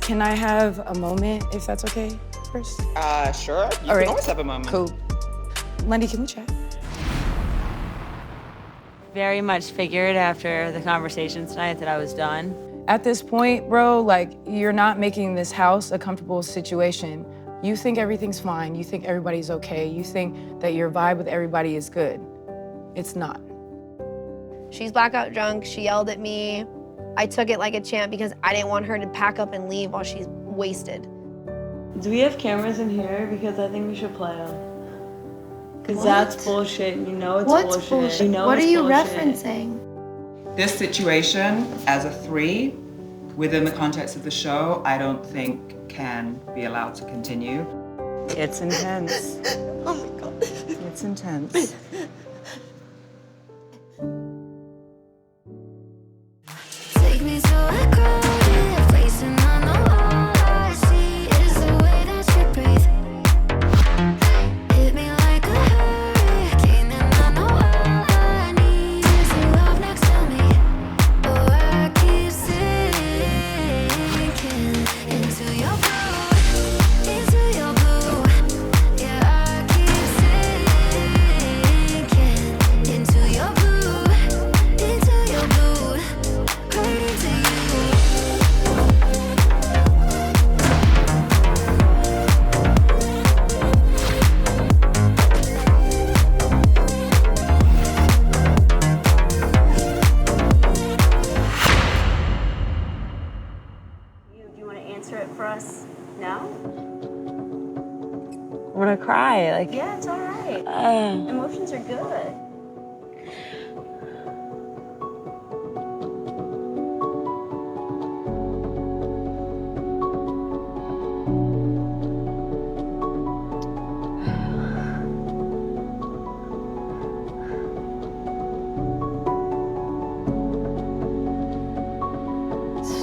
Can I have a moment, if that's okay, first? Sure. You can always have a moment. Cool. Lundy, can we chat? Very much figured after the conversation tonight that I was done. At this point, bro, like, you're not making this house a comfortable situation. You think everything's fine. You think everybody's okay. You think that your vibe with everybody is good. It's not. She's blackout drunk. She yelled at me. I took it like a champ because I didn't want her to pack up and leave while she's wasted. Do we have cameras in here? Because I think we should play them. Because that's bullshit, you know it's bullshit. You know what it's are you bullshit. referencing? This situation, as a 3, within the context of the show, I don't think can be allowed to continue. It's intense. Oh my God. It's intense. Take me to a crowded place and on the wall I see is the way that you breathe. Hit me like a hurricane and I know all I need is your love next to me. Oh, I keep sinking into your blue, into your blue. Yeah, I keep sinking into your blue, into your blue. Hurting to you. Do you want to answer it for us now? I'm gonna cry, like. Yeah, it's all right. Emotions are good.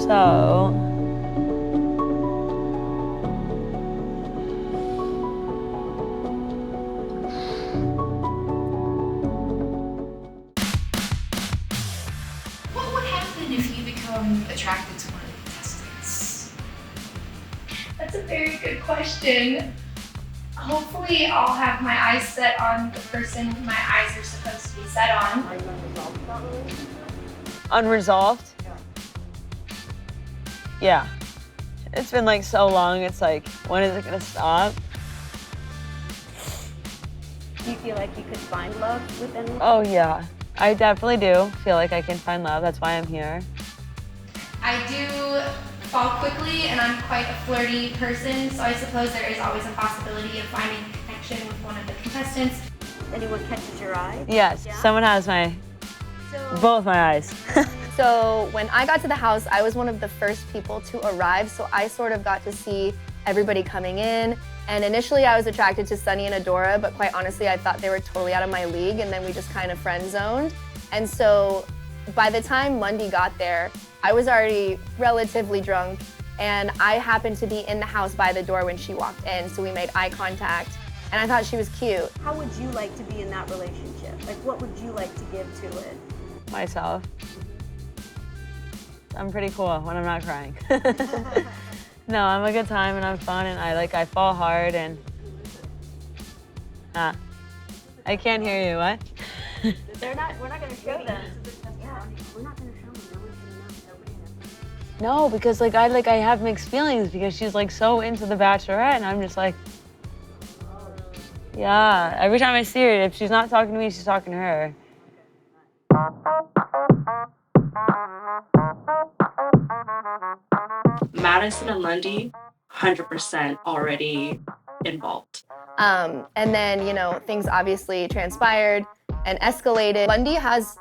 So, What would happen if you become attracted to one of the contestants? That's a very good question. Hopefully I'll have my eyes set on the person my eyes are supposed to be set on. Are you unresolved about relationship? unresolved? Yeah. It's been like so long, it's like, when is it gonna stop? Do you feel like you could find love with anyone? Oh yeah, I definitely do feel like I can find love, that's why I'm here. I do fall quickly and I'm quite a flirty person, so I suppose there is always a possibility of finding a connection with one of the contestants. Anyone catches your eye? Yes, Yeah? someone has both my eyes. So when I got to the house, I was one of the first people to arrive, so I sort of got to see everybody coming in. And initially I was attracted to Sunny and Adora, but quite honestly, I thought they were totally out of my league, and then we just kind of friend-zoned. And so by the time Lundy got there, I was already relatively drunk, and I happened to be in the house by the door when she walked in, so we made eye contact, and I thought she was cute. How would you like to be in that relationship? Like, what would you like to give to it? Myself. I'm pretty cool when I'm not crying. No, I'm a good time and I'm fun and I fall hard and I can't hear you, what? We're not gonna show them. Yeah, we're not gonna show them. No one's gonna know. Nobody knows. No, because I have mixed feelings because she's like so into the Bachelorette and I'm just like, yeah, every time I see her, if she's not talking to me, she's talking to her. Madison and Lundy, 100% already involved. And then, you know, things obviously transpired and escalated. Lundy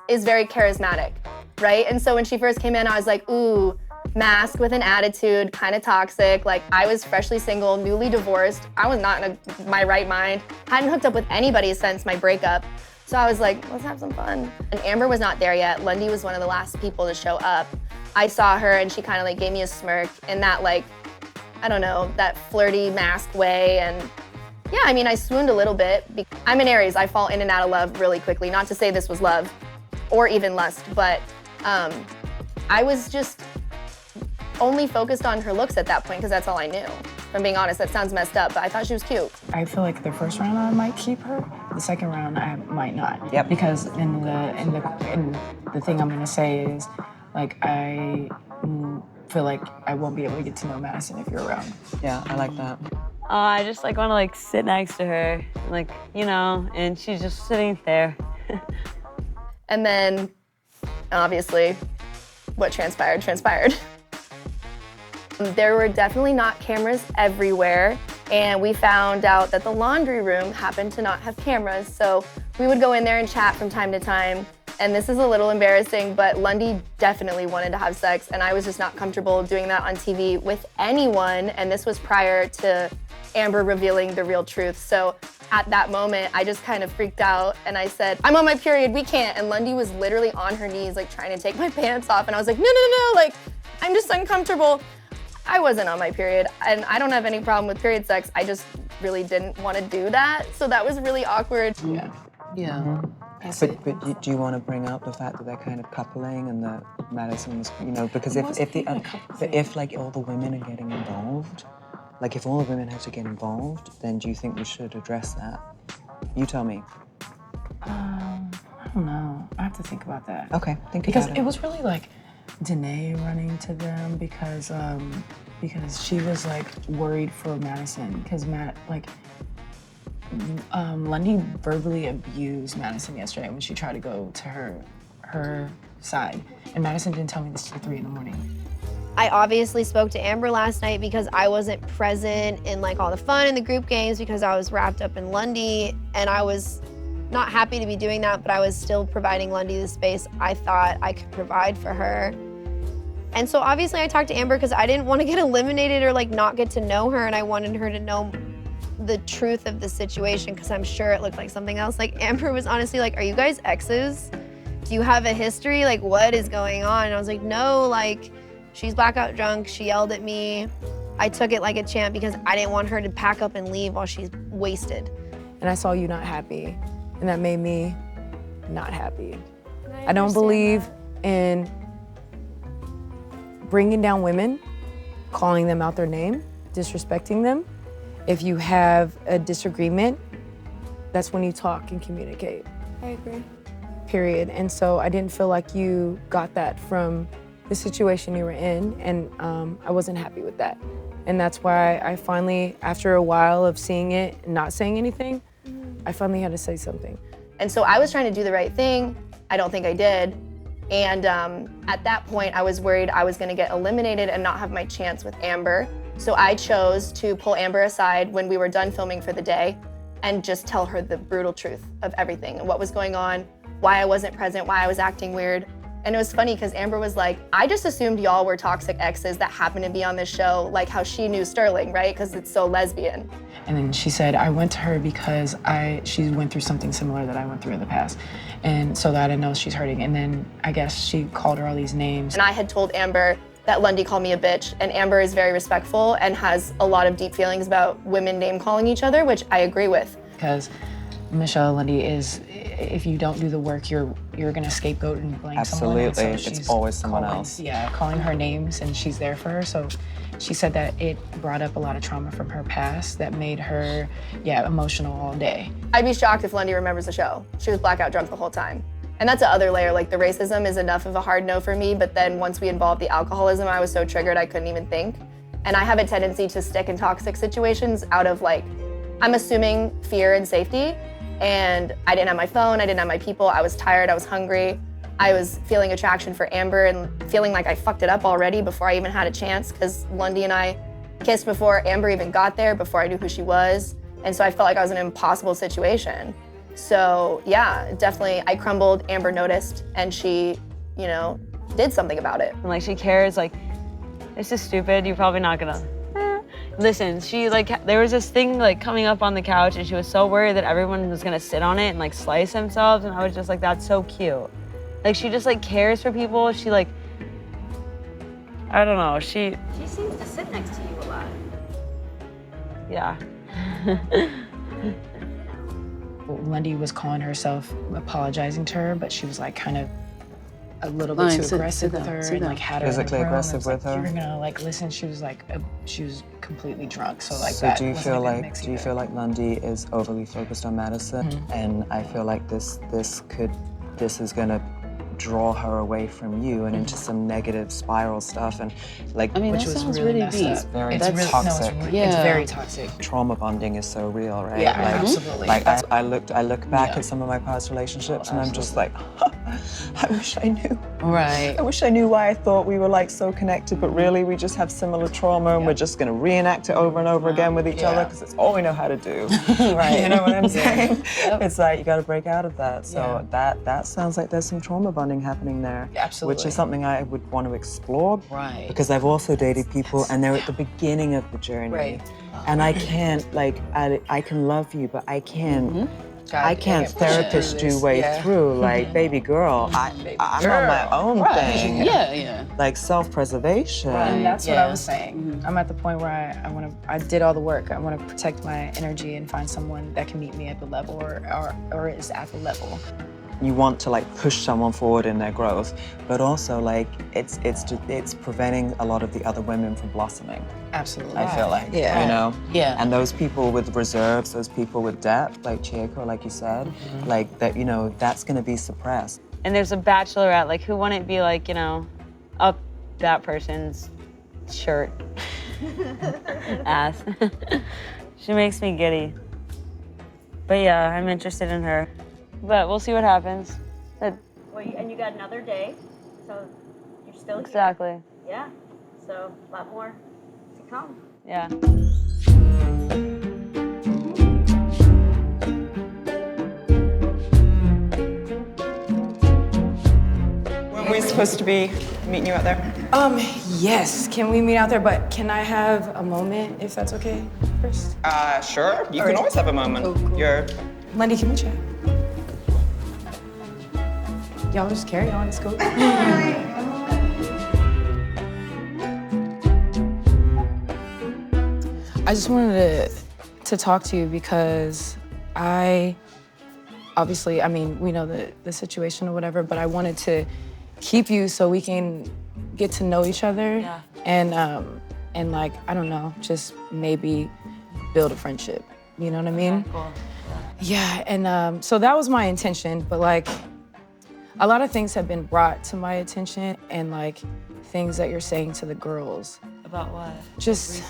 is very charismatic, right? And so when she first came in, I was like, ooh, mask with an attitude, kind of toxic. Like, I was freshly single, newly divorced. I was not in my right mind. Hadn't hooked up with anybody since my breakup. So I was like, let's have some fun. And Amber was not there yet. Lundy was one of the last people to show up. I saw her and she kind of like gave me a smirk in that like, I don't know, that flirty mask way. And yeah, I mean, I swooned a little bit. I'm an Aries, I fall in and out of love really quickly. Not to say this was love or even lust, but I was just only focused on her looks at that point because that's all I knew. If I'm being honest, that sounds messed up, but I thought she was cute. I feel like the first round I might keep her. The second round I might not. Yep. Because in the thing I'm gonna say is, like, I feel like I won't be able to get to know Madison if you're around. Yeah, I like that. I just like want to like sit next to her, like, you know, and she's just sitting there. And then, obviously, what transpired, transpired. There were definitely not cameras everywhere, and we found out that the laundry room happened to not have cameras, so we would go in there and chat from time to time. And this is a little embarrassing, but Lundy definitely wanted to have sex, and I was just not comfortable doing that on TV with anyone, and this was prior to Amber revealing the real truth. So at that moment, I just kind of freaked out, and I said, I'm on my period, we can't. And Lundy was literally on her knees, like trying to take my pants off, and I was like, no, no, no, like, I'm just uncomfortable. I wasn't on my period, and I don't have any problem with period sex. I just really didn't want to do that, so that was really awkward. Yeah. Yeah. Mm-hmm. But do you want to bring up the fact that they're kind of coupling and that Madison's, you know, because if like all the women are getting involved, like if all the women have to get involved, then do you think we should address that? You tell me. I don't know. I have to think about that. Okay, think because about it. It was really like Danae running to them because she was like worried for Madison because Lundy verbally abused Madison yesterday when she tried to go to her side, and Madison didn't tell me this till 3 a.m. I obviously spoke to Amber last night because I wasn't present in like all the fun and the group games because I was wrapped up in Lundy, and I was not happy to be doing that, but I was still providing Lundy the space I thought I could provide for her. And so obviously I talked to Amber because I didn't want to get eliminated or like not get to know her, and I wanted her to know the truth of the situation because I'm sure it looked like something else. Like Amber was honestly like, are you guys exes? Do you have a history? Like what is going on? And I was like, no, like she's blackout drunk, she yelled at me. I took it like a champ because I didn't want her to pack up and leave while she's wasted. And I saw you not happy, and that made me not happy. I don't believe in bringing down women, calling them out their name, disrespecting them. If you have a disagreement, that's when you talk and communicate. I agree. Period. And so I didn't feel like you got that from the situation you were in, and I wasn't happy with that. And that's why I finally, after a while of seeing it and not saying anything, I finally had to say something. And so I was trying to do the right thing. I don't think I did. And at that point, I was worried I was gonna get eliminated and not have my chance with Amber. So I chose to pull Amber aside when we were done filming for the day and just tell her the brutal truth of everything and what was going on, why I wasn't present, why I was acting weird. And it was funny because Amber was like, I just assumed y'all were toxic exes that happened to be on this show, like how she knew Sterling, right? Because it's so lesbian. And then she said, I went to her because she went through something similar that I went through in the past. And so that I know she's hurting. And then I guess she called her all these names. And I had told Amber that Lundy called me a bitch, and Amber is very respectful and has a lot of deep feelings about women name calling each other, which I agree with. Because Michelle Lundy is, if you don't do the work, you're gonna scapegoat and blame someone. Absolutely, So it's always someone else. Yeah, calling her names, and she's there for her. So she said that it brought up a lot of trauma from her past that made her, emotional all day. I'd be shocked if Lundy remembers the show. She was blackout drunk the whole time. And that's the other layer, like the racism is enough of a hard no for me, but then once we involved the alcoholism, I was so triggered I couldn't even think. And I have a tendency to stick in toxic situations out of like, I'm assuming fear and safety. And I didn't have my phone, I didn't have my people, I was tired, I was hungry. I was feeling attraction for Amber and feeling like I fucked it up already before I even had a chance, because Lundy and I kissed before Amber even got there, before I knew who she was. And so I felt like I was in an impossible situation. So yeah, definitely I crumbled, Amber noticed, and she, did something about it. And like she cares, like, it's just stupid, you're probably not gonna. Listen, she there was this thing like coming up on the couch, and she was so worried that everyone was gonna sit on it and like slice themselves, and I was just like, that's so cute. Like she just like cares for people. She like, I don't know, she seems to sit next to you a lot. Yeah. Lundy was calling herself, apologizing to her, but she was like kind of a little bit too aggressive with her and like had her physically aggressive with her. You're gonna like listen. She was like she was completely drunk. So like so that. do you feel like either. Lundy is overly focused on Madison, and I feel like this is gonna draw her away from you and into some negative spiral stuff, and like which was really messed up. It's very It's toxic. It's very toxic. Trauma bonding is so real, right? Yeah, like, absolutely. Like I look back at some of my past relationships, and I'm just like, I wish I knew. Right. I wish I knew why I thought we were like so connected, but really we just have similar trauma, and we're just gonna reenact it over and over again with each other because it's all we know how to do. Right. You know what I'm saying? It's like you got to break out of that. So that sounds like there's some trauma bonding happening there. Absolutely. Which is something I would want to explore. Right. Because I've also dated people and they're at the beginning of the journey. Right. And I can't like I can love you, but I can't. I can't therapist your way through. Like, baby girl, I'm on my own thing. Yeah. Like self-preservation. And that's what I was saying. I'm at the point where I did all the work. I want to protect my energy and find someone that can meet me at the level or is at the level. You want to like push someone forward in their growth, but also like it's preventing a lot of the other women from blossoming. Absolutely. I feel like, you know? Yeah. And those people with reserves, those people with depth, like Chieko, like you said, like that, you know, that's gonna be suppressed. And there's a bachelorette, like who wouldn't be like, you know, up that person's shirt, ass. She makes me giddy. But yeah, I'm interested in her. But we'll see what happens. Well, and you got another day, so you're still here. Exactly. Yeah. So a lot more to come. Yeah. Weren't we supposed to be meeting you out there? Yes. Can we meet out there? But can I have a moment, if that's okay, first? Sure. You can always have a moment. Cool. Lundy, can we chat? Y'all just carry on, it's cool. I just wanted to talk to you because obviously, I mean, we know the situation or whatever, but I wanted to keep you so we can get to know each other and like, I don't know, just maybe build a friendship. You know what I mean? Okay, cool. Yeah, and so that was my intention, but like, a lot of things have been brought to my attention and like things that you're saying to the girls. About what? Just,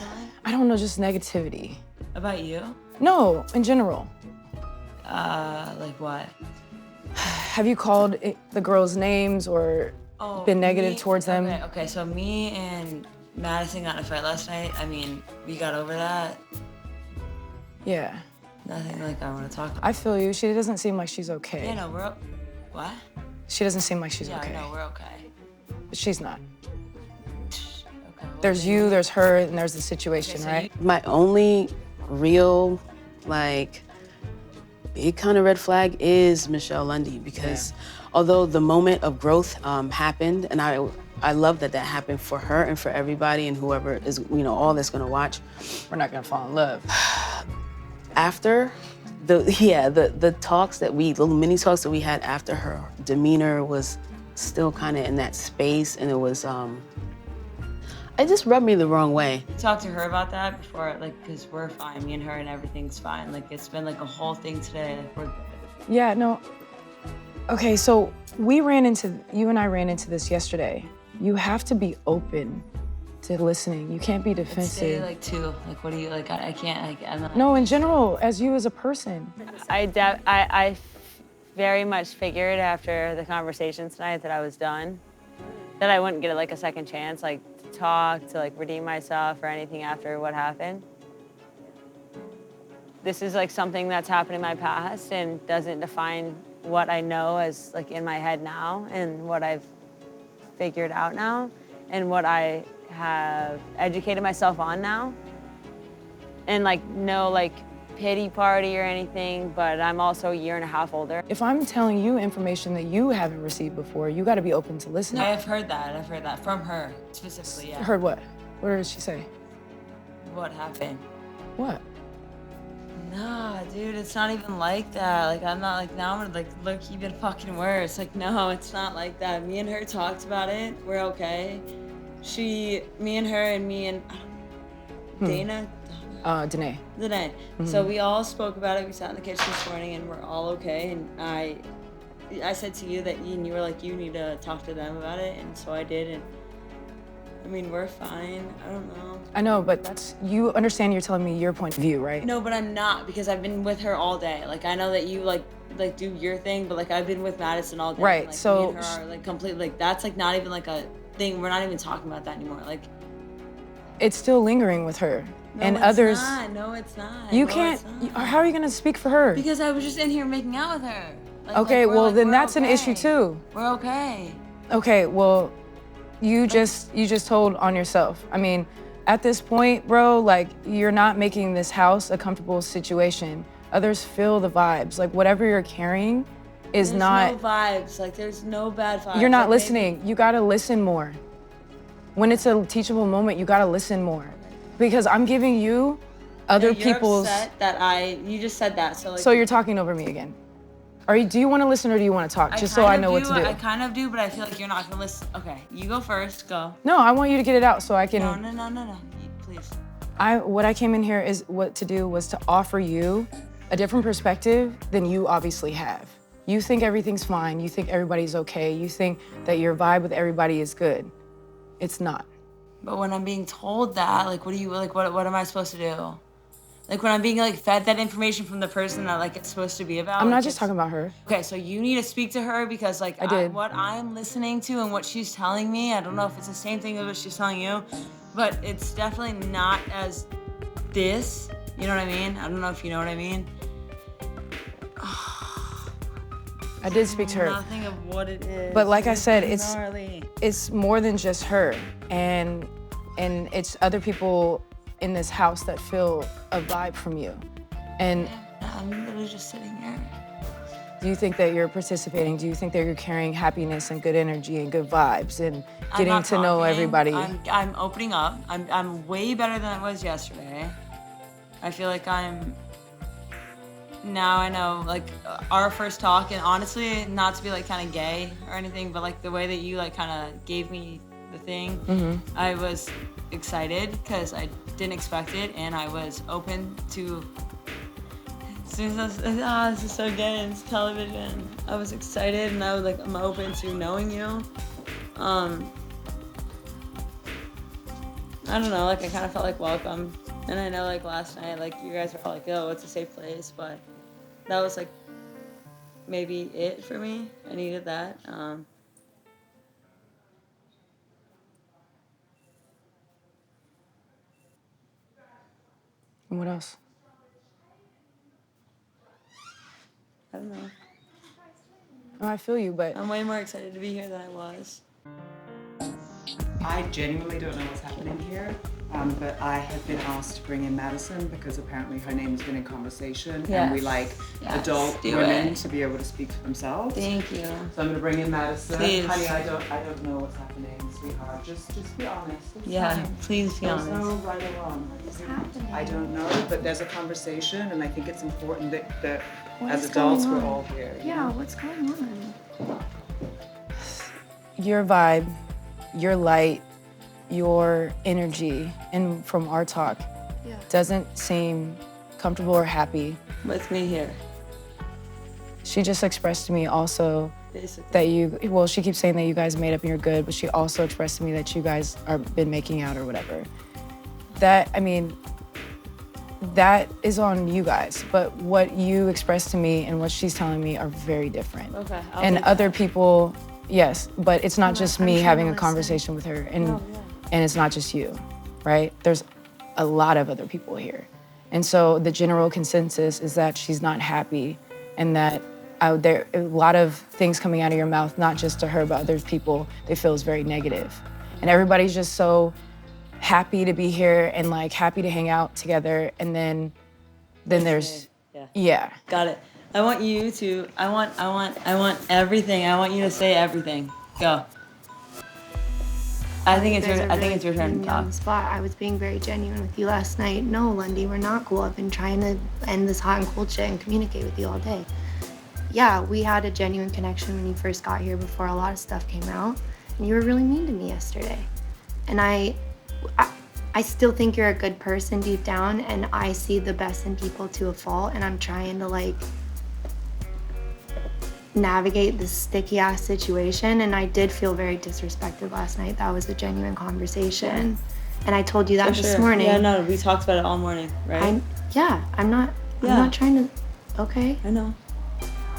I don't know, just negativity. About you? No, in general. Like what? Have you called the girls names or been negative towards them? Okay, so me and Madison got in a fight last night. I mean, we got over that. Yeah. Nothing like I want to talk about. I feel you. She doesn't seem like she's okay. Yeah, no, we're what? She doesn't seem like she's okay. Yeah, no, we're okay. But she's not. Okay, there's you, there's her, and there's the situation, right? My only real, like, big kind of red flag is Michelle Lundy because although the moment of growth happened, and I love that happened for her and for everybody and whoever is, you know, all that's gonna watch. We're not gonna fall in love. After the talks that little mini talks that we had after, her demeanor was still kind of in that space, and it was, it just rubbed me the wrong way. Talk to her about that before, like, because we're fine, me and her, and everything's fine. Like, it's been like a whole thing today, like, we're good. Yeah, no. Okay, so you and I ran into this yesterday. You have to be open to listening. You can't be defensive. Like, too, like, what do you, like, I can't, like, I'm not. No, in general, as you as a person. I very much figured after the conversation tonight that I was done, that I wouldn't get, like, a second chance, like, to talk, to, like, redeem myself or anything after what happened. This is, like, something that's happened in my past and doesn't define what I know as, like, in my head now and what I've figured out now and what I have educated myself on now. And, like, no, like, pity party or anything, but I'm also a year and a half older. If I'm telling you information that you haven't received before, you gotta be open to listening. I've heard that from her, specifically, yeah. Heard what? What did she say? What happened? What? Nah, dude, it's not even like that. Like, I'm not like, now I'm gonna like look even fucking worse. Like, no, it's not like that. Me and her talked about it. We're okay. Me and her and me and Dana? Danae. Danae. So we all spoke about it. We sat in the kitchen this morning and we're all okay. And I said to you that you were like, you need to talk to them about it. And so I did. And I mean, we're fine. I don't know. I know, but you understand you're telling me your point of view, right? No, but I'm not, because I've been with her all day. Like, I know that you like do your thing, but like I've been with Madison all day. Right, And, like, so me and her are like completely like, that's like not even like a thing. We're not even talking about that anymore. Like, it's still lingering with her. no, and it's others. not. No, it's not. You No, can't. it's not. How are you gonna speak for her? Because I was just in here making out with her. Like, Okay, we're, well like, then we're that's an okay. issue too. We're okay. Okay, well, you just told on yourself. I mean, at this point, bro, like you're not making this house a comfortable situation. Others feel the vibes. Like whatever you're carrying is There's not. no vibes. Like, there's no bad vibes. You're not Like, listening. You gotta listen more. When it's a teachable moment, you gotta listen more. Because I'm giving you other you're people's. upset that you just said that. So like. So you're talking over me again. Do you want to listen or do you want to talk? Just so I know what to do. I kind of do, but I feel like you're not gonna listen. Okay, you go first. Go. No, I want you to get it out so I can. No. Please. What I came in here was to offer you a different perspective than you obviously have. You think everything's fine. You think everybody's okay. You think that your vibe with everybody is good. It's not. But when I'm being told that, like, what am I supposed to do? Like, when I'm being like fed that information from the person that like it's supposed to be about. I'm like, not just talking about her. Okay, so you need to speak to her because like what I'm listening to and what she's telling me, I don't know if it's the same thing as what she's telling you, but it's definitely not as this. You know what I mean? I don't know if you know what I mean. I did speak to her. Nothing of what it is. But like I said, gnarly. it's more than just her, and it's other people in this house that feel a vibe from you. And I'm literally just sitting here. do you think that you're participating? Do you think that you're carrying happiness and good energy and good vibes and getting to know everybody? I'm opening up. I'm way better than I was yesterday. I feel like now I know, like, our first talk, and honestly, not to be like kind of gay or anything, but like the way that you like kind of gave me the thing, I was excited because I didn't expect it, and I was open to. As soon as I was, this is so gay, it's television. I was excited, and I was like, I'm open to knowing you. I don't know, like I kind of felt like welcome, and I know like last night, like you guys were all like, oh, it's a safe place, but that was like maybe it for me. I needed that. And what else? I don't know. Oh, I feel you, but I'm way more excited to be here than I was. I genuinely don't know what's happening here, but I have been asked to bring in Madison because apparently her name has been in conversation, and we like adult women to be able to speak for themselves. Thank you. So I'm gonna bring in Madison. Please. Honey, I don't know what's happening, sweetheart. Just be honest. It's fine. Please be honest. There's no right or wrong. What's happening? I don't know, but there's a conversation, and I think it's important that as adults we're all here. you know? what's going on? your vibe, your light, your energy, and from our talk, doesn't seem comfortable or happy with me here. She just expressed to me also Basically. that she keeps saying that you guys made up and you're good, but she also expressed to me that you guys are been making out or whatever. That is on you guys, but what you expressed to me and what she's telling me are very different. Okay. And other people, yes, but it's not just me having a conversation with her, and it's not just you, right? There's a lot of other people here. And so the general consensus is that she's not happy, and that there are a lot of things coming out of your mouth, not just to her, but other people, they feel is very negative. And everybody's just so happy to be here and like happy to hang out together, and then there's Got it. I want everything. I want you to say everything. Go. I think it's You guys your. are I think really it's your turn putting to me on talk. the spot. I was being very genuine with you last night. No, Lundy, we're not cool. I've been trying to end this hot and cold shit and communicate with you all day. Yeah, we had a genuine connection when you first got here before a lot of stuff came out. And you were really mean to me yesterday. And I still think you're a good person deep down, and I see the best in people to a fault, and I'm trying to like navigate this sticky ass situation. And I did feel very disrespected last night. That was a genuine conversation. And I told you that For this sure. morning. Yeah, no, we talked about it all morning, right? I'm not trying to, okay. I know.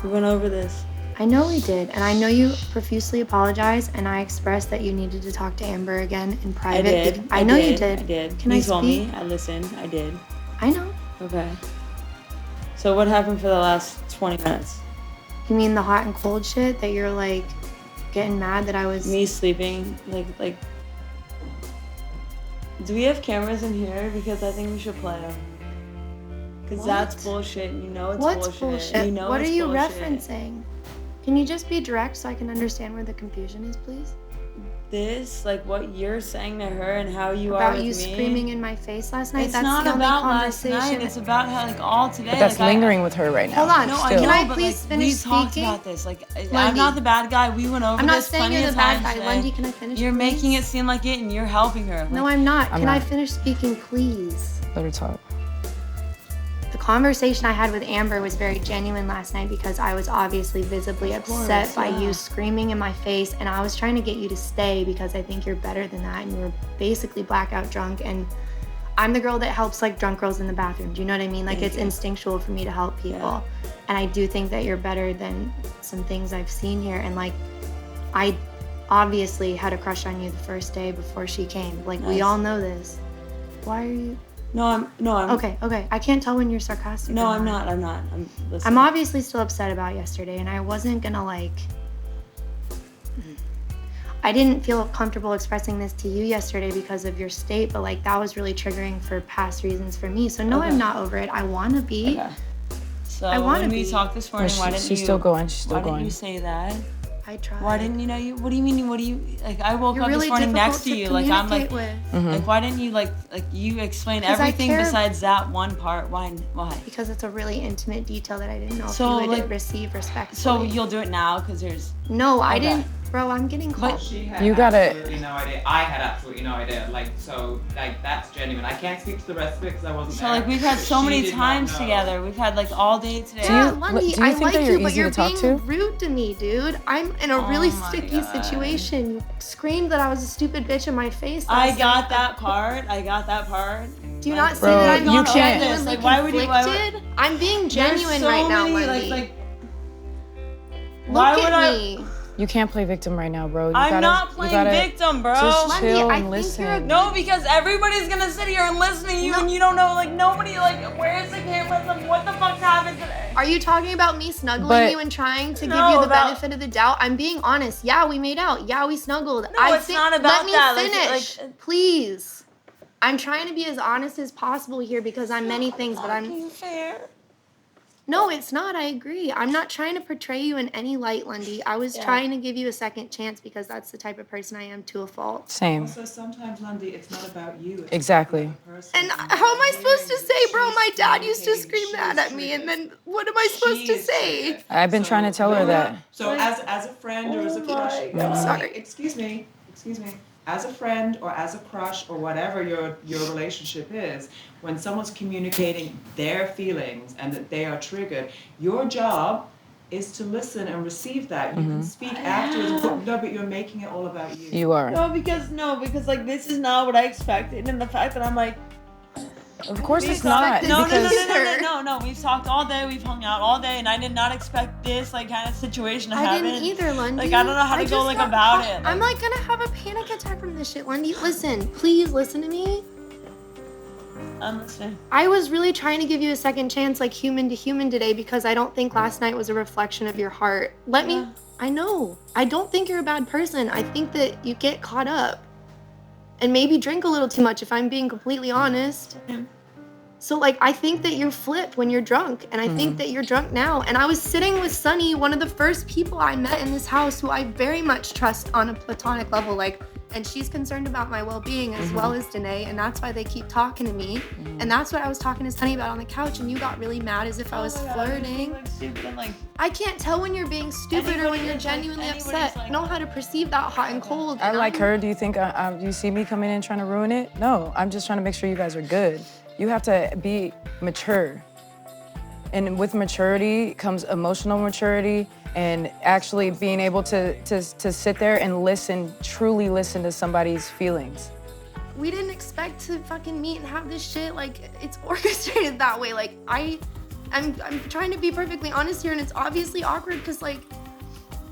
We went over this. I know we did, and I know you profusely apologized, and I expressed that you needed to talk to Amber again in private. I did. I know you did. I did. Can you I told speak? me. I listened. I did. I know. Okay. So what happened for the last 20 minutes? You mean the hot and cold shit that you're like getting mad that I was Me sleeping, like. Do we have cameras in here? Because I think we should play them. Because that's bullshit. You know it's What's bullshit. bullshit? You know What it's are you bullshit. referencing? Can you just be direct so I can understand where the confusion is, please? This, like what you're saying to her and how you are About with you me. screaming in my face last night? It's That's not the only about last conversation. night. It's about how like all today. But that's like, lingering with her right now. Hold on. No, Still. Can I but, please like, finish we talked speaking? about this. Like, I'm Lundy. not the bad guy. We went over I'm not this saying plenty you're of the bad times guy. today. Lundy, can I finish? You're please? making it seem like it, and you're helping her. Like, No, I'm not. I'm Can I not. finish speaking, please? Let her talk. The conversation I had with Amber was very genuine last night because I was obviously visibly upset by you screaming in my face, and I was trying to get you to stay because I think you're better than that, and you were basically blackout drunk, and I'm the girl that helps like drunk girls in the bathroom. Do you know what I mean? Like, it's instinctual for me to help people. And I do think that you're better than some things I've seen here, and like I obviously had a crush on you the first day before she came. Like, we all know this. Why are you No, I'm. Okay. I can't tell when you're sarcastic. No, or I'm not. not. I'm listening. I'm obviously still upset about yesterday, and I wasn't gonna like. I didn't feel comfortable expressing this to you yesterday because of your state, but like that was really triggering for past reasons for me. So no, Okay. I'm not over it. I wanna be. Okay. So I wanna when we be. talked this morning, why didn't you? She's still going. She's still Why going. didn't you say that? I tried. Why didn't you know you? What do you mean? What do you like? I woke You're up really this morning difficult next to to you. Like I'm like, communicate with. like why didn't you like you explain 'Cause I everything care- besides that one part? Why? Because it's a really intimate detail that I didn't know if So, you would like- receive respectfully. So you'll do it now because there's. No, I Okay. didn't. Bro, I'm getting called. She had You gotta- absolutely no idea. I had absolutely no idea. Like, so, like, that's genuine. I can't speak to the rest of it because I wasn't So there. like we've had but so she many did not times know. together. We've had like all day today. Yeah, you- Lundy, do you I think like that you're you, but easy you're to talk being to? rude to me, dude. I'm in a really Oh my sticky God. situation. You screamed that I was a stupid bitch in my face. I last got night. that part. I got that part. Do you not see Bro, that I'm you can't. genuinely Like, why would you- why would- conflicted? I'm being There's genuine so right now, many, Lundy. like Look would at I- me. You can't play victim right now, bro. You I'm gotta, not you playing gotta victim, bro. Just Lundy, chill I and think listen. you're a- No, because everybody's gonna sit here and listen to you, and you don't know, like nobody, like where's the cameras? Like what the fuck's happened today? Are you talking about me snuggling But- you and trying to give No, you the about- benefit of the doubt? I'm being honest. Yeah, we made out. Yeah, we snuggled. No, it's not about Let me that. Like- finish, like- please. I'm trying to be as honest as possible here because I'm many things, but I'm. Fucking fair. No, it's not. I agree. I'm not trying to portray you in any light, Lundy. I was trying to give you a second chance because that's the type of person I am to a fault. Same. Also, sometimes, Lundy, it's not about you. It's Exactly. about the other person. And how am I supposed to say, bro? My dad used to scream that at me, and then what am I supposed to say? I've been trying to tell her that. So as a friend or as a crush, I'm sorry. Excuse me. As a friend or as a crush or whatever your relationship is, when someone's communicating their feelings and that they are triggered, your job is to listen and receive that. You can speak afterwards, but you're making it all about you. You are. No, because like this is not what I expected, and the fact that I'm like. Of course it's We've not. talked- No, because no. We've talked all day. We've hung out all day, and I did not expect this like kind of situation to I happen. didn't either, Lundy. Like I don't know how to go just like got about caught- it. I'm like gonna have a panic attack from this shit, Lundy. Listen, please listen to me. I'm listening. I was really trying to give you a second chance, like human to human today, because I don't think last night was a reflection of your heart. I know. I don't think you're a bad person. I think that you get caught up and maybe drink a little too much, if I'm being completely honest. So like, I think that you're flipped when you're drunk, and I think that you're drunk now. And I was sitting with Sunny, one of the first people I met in this house, who I very much trust on a platonic level. Like, And she's concerned about my well-being as well as Danae, and that's why they keep talking to me. And that's what I was talking to Sunny about on the couch, and you got really mad as if I was flirting. I can't tell when you're being stupid or when you're genuinely upset. I know how to perceive that hot and cold. I like her. Do you think you see me coming in trying to ruin it? No, I'm just trying to make sure you guys are good. You have to be mature. And with maturity comes emotional maturity and actually being able to sit there and listen, truly listen to somebody's feelings. We didn't expect to fucking meet and have this shit, like, it's orchestrated that way. Like, I'm trying to be perfectly honest here, and it's obviously awkward because, like,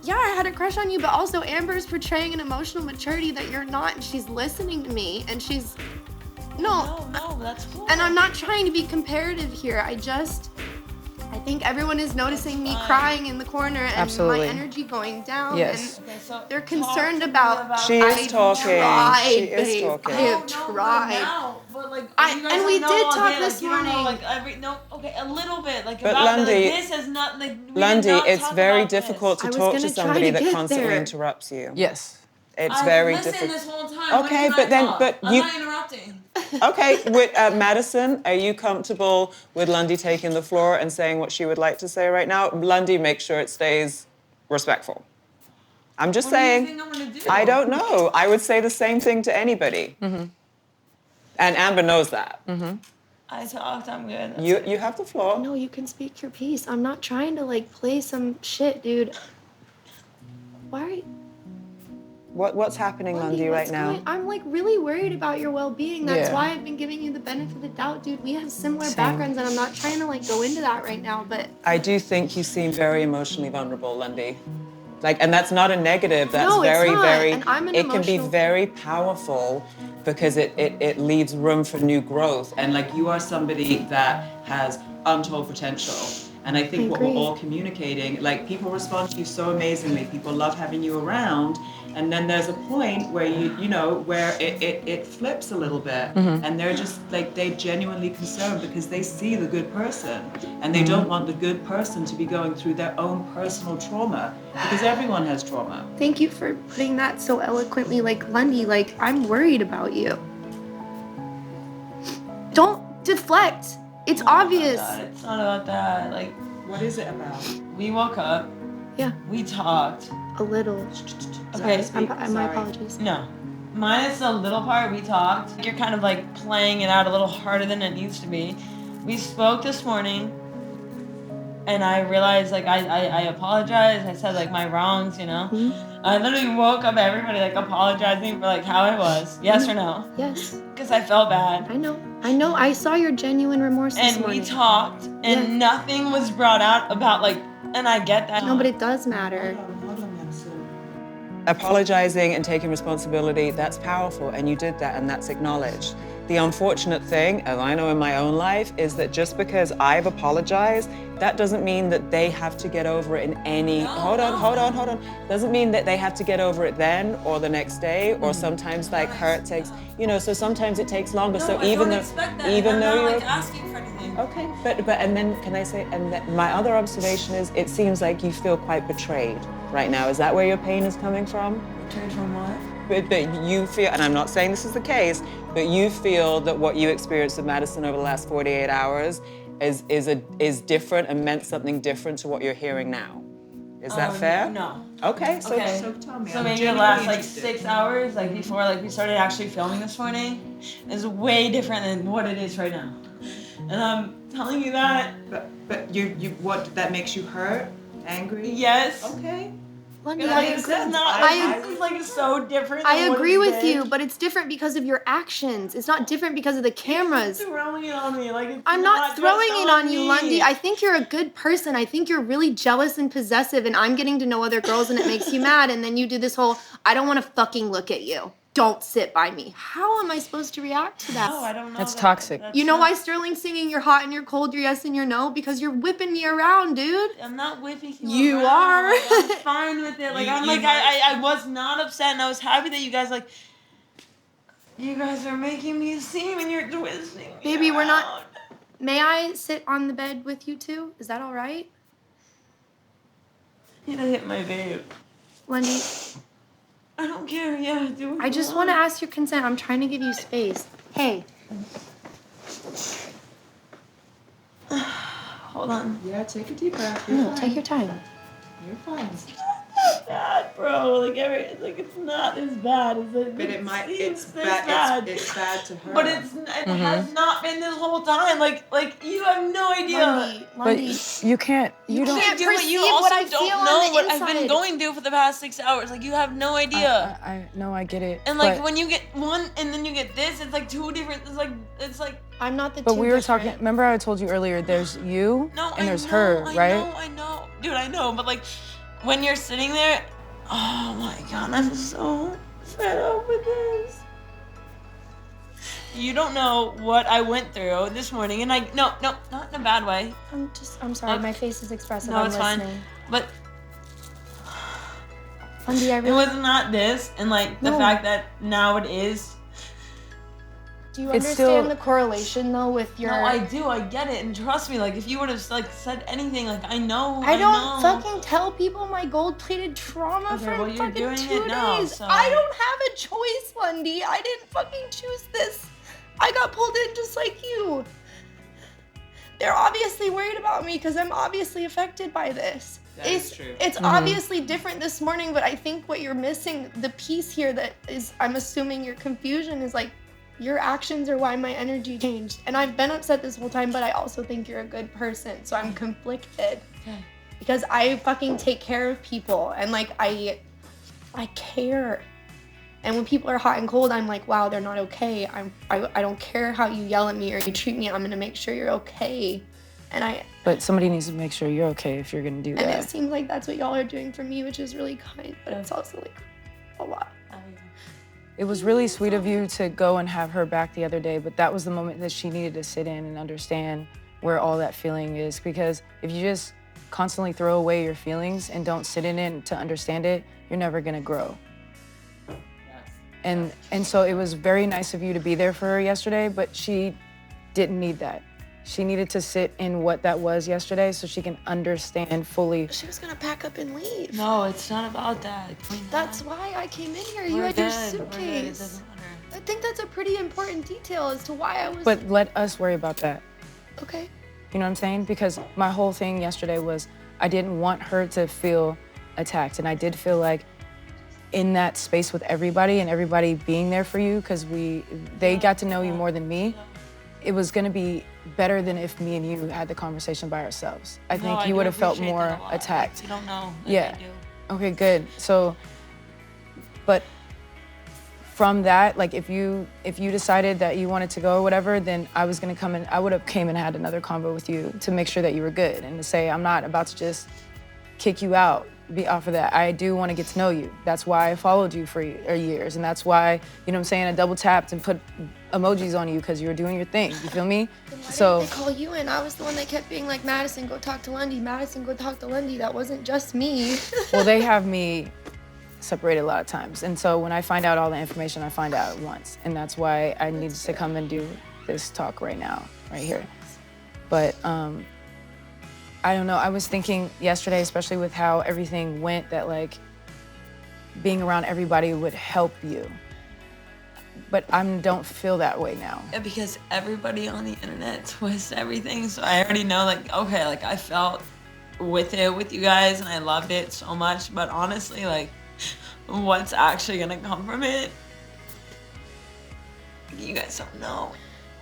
yeah, I had a crush on you, but also Amber's portraying an emotional maturity that you're not, and she's listening to me, and she's, no, that's cool. And I'm not trying to be comparative here. I think everyone is noticing me crying in the corner and my energy going down. Yes. And they're concerned about. She is talking. She is talking. I have tried. But like, And we did talk this morning. A little bit. Like, but about Lundy, this is not like. Lundy, it's very difficult to talk to somebody that constantly interrupts you. Yes. It's very difficult. I've listened this whole time. Okay, but then, I'm not interrupting. Okay, with Madison, are you comfortable with Lundy taking the floor and saying what she would like to say right now? Lundy, make sure it stays respectful. I'm just saying. What do you think I'm gonna do? I don't know. I would say the same thing to anybody. And Amber knows that. I talked. I'm good. You have the floor. No, you can speak your piece. I'm not trying to like play some shit, dude. Why are you? What's happening, Lundy, right now? I'm like really worried about your well-being. That's why I've been giving you the benefit of the doubt, dude. We have similar backgrounds, and I'm not trying to like go into that right now, but I do think you seem very emotionally vulnerable, Lundy. Like, and that's not a negative. That's no, very, it's not. very. And I'm an it can be emotional... very powerful because it leaves room for new growth. And like, you are somebody that has untold potential. And I think what we're all communicating, like, people respond to you so amazingly. People love having you around. And then there's a point where you know, where it flips a little bit. And they're just like, they're genuinely concerned because they see the good person. And they don't want the good person to be going through their own personal trauma, because everyone has trauma. Thank you for putting that so eloquently. Like, Lundy, like, I'm worried about you. Don't deflect. It's obvious. It's not about that. Like, what is it about? We woke up. Yeah. We talked. A little. Okay. My apologies. No. Minus the little part we talked. You're kind of like playing it out a little harder than it needs to be. We spoke this morning, and I realized like I apologized. I said like my wrongs, you know. I literally woke up everybody like apologizing for like how I was. Yes or no? Yes. Because I felt bad. I know. I saw your genuine remorse this morning. And we talked, and nothing was brought out about like, and I get that. No, but it does matter. Apologizing and taking responsibility, that's powerful, and you did that, and that's acknowledged. The unfortunate thing, as I know in my own life, is that just because I've apologized, that doesn't mean that they have to get over it in any, hold on. Doesn't mean that they have to get over it then or the next day, or sometimes like hurt takes, you know, so sometimes it takes longer. No, So I even don't though, expect that. I'm not like asking for anything. Okay, but and then can I say, and my other observation is, it seems like you feel quite betrayed right now. Is that where your pain is coming from? Betrayed from what? But you feel, and I'm not saying this is the case, but you feel that what you experienced with Madison over the last 48 hours is different and meant something different to what you're hearing now. Is that fair? No. Okay, so tell me. So maybe the last like 6 hours, like before like we started actually filming this morning, is way different than what it is right now. And I'm telling you that. But you what, that makes you hurt? Angry? Yes. Okay. Lundy, This is like so different. I agree with you, but it's different because of your actions. It's not different because of the cameras. You're throwing it on me, like I'm not throwing it on you, Lundy. I think you're a good person. I think you're really jealous and possessive, and I'm getting to know other girls, and it makes you mad. And then you do this whole, I don't want to fucking look at you. Don't sit by me. How am I supposed to react to that? No, I don't know. That's toxic. You know why Sterling's singing "You're hot and you're cold, you're yes and you're no"? Because you're whipping me around, dude. I'm not whipping you. You around. are. Like, I'm fine with it. Like I was not upset, and I was happy that you guys like. You guys are making me seem, and you're twisting me. Baby, we're not. around. May I sit on the bed with you two? Is that all right? You done hit my babe. Lundy, I don't care. Yeah, do it. I just want to ask your consent. I'm trying to give you space. Hey. Hold on. Yeah, take a deep breath. Take your time. You're fine. Bad, bro. Like it's not as bad as it. But it's bad. It's bad to her. But it has not been this whole time. Like you have no idea. Lundy. But you can't. You don't. can't do perceive it. You also what I don't feel know on the what I've been inside. going through for the past 6 hours. Like you have no idea. I know. I get it. And like but- when you get one and then you get this, it's like two different. It's like. I'm not the. But two we were different. talking. Remember, I told you earlier. There's you No, and I there's know, her, right? I know, dude. I know. But like, when you're sitting there, oh my god, I'm so fed up with this. You don't know what I went through this morning, and no, not in a bad way. I'm sorry. My face is expressive. No, I'm it's listening. fine. But Lundy, I it really. was not this, and like the No. fact that now it is. Do you It's understand still- the correlation though with your? No, I do. I get it, and trust me. Like if you would have like said anything, like I know. I don't know. fucking tell people my gold-plated trauma Okay, for well, you're fucking doing 2 it now, days. so- I don't have a choice, Lundy. I didn't fucking choose this. I got pulled in just like you. They're obviously worried about me because I'm obviously affected by this. That is true. It's obviously different this morning, but I think what you're missing, the piece here that is, I'm assuming your confusion is like, your actions are why my energy changed. And I've been upset this whole time, but I also think you're a good person. So I'm conflicted. Okay. Because I fucking take care of people and like I care. And when people are hot and cold, I'm like, wow, they're not okay. I don't care how you yell at me or you treat me. I'm gonna make sure you're okay. And But somebody needs to make sure you're okay if you're gonna do and that. it seems like that's what y'all are doing for me, which is really kind, but it's also like a lot. It was really sweet of you to go and have her back the other day, but that was the moment that she needed to sit in and understand where all that feeling is. Because if you just constantly throw away your feelings and don't sit in it to understand it, you're never gonna grow. And so it was very nice of you to be there for her yesterday, but she didn't need that. She needed to sit in what that was yesterday so she can understand fully. She was gonna pack up and leave. No, it's not about that. That's why I came in here. You We're had your good. We're good. It suitcase. doesn't matter. I think that's a pretty important detail as to why I was. But let us worry about that. Okay. You know what I'm saying? Because my whole thing yesterday was I didn't want her to feel attacked. And I did feel like in that space with everybody and everybody being there for you, because they got to know you more than me, it was gonna be better than if me and you had the conversation by ourselves. I think you would have felt more attacked. You don't know. Yeah. I do. Okay, good. So, but from that, like if you decided that you wanted to go or whatever, then I was gonna come and I would have came and had another convo with you to make sure that you were good and to say I'm not about to just kick you out, be off of that. I do want to get to know you. That's why I followed you for years, and that's why, you know what I'm saying, I double tapped and put emojis on you because you were doing your thing. You feel me? So They call you in. I was the one that kept being like, Madison, go talk to Lundy. Madison, go talk to Lundy. That wasn't just me. well, they have me separated a lot of times, and so when I find out all the information, I find out at once, and that's why I needed to come and do this talk right now, right here. But I don't know. I was thinking yesterday, especially with how everything went, that like being around everybody would help you. But I don't feel that way now. Yeah, because everybody on the internet twists everything, so I already know, like, okay, like I felt with you guys, and I loved it so much. But honestly, like, what's actually gonna come from it, you guys don't know.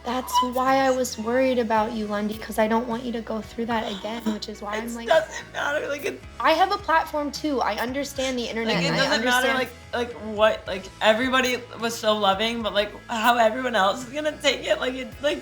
That's why I was worried about you, Lundy, because I don't want you to go through that again, which is why I'm like, doesn't matter. Like, I have a platform too. I understand the internet. Like, it and I doesn't matter, understand- like everybody was so loving, but like how everyone else is gonna take it, like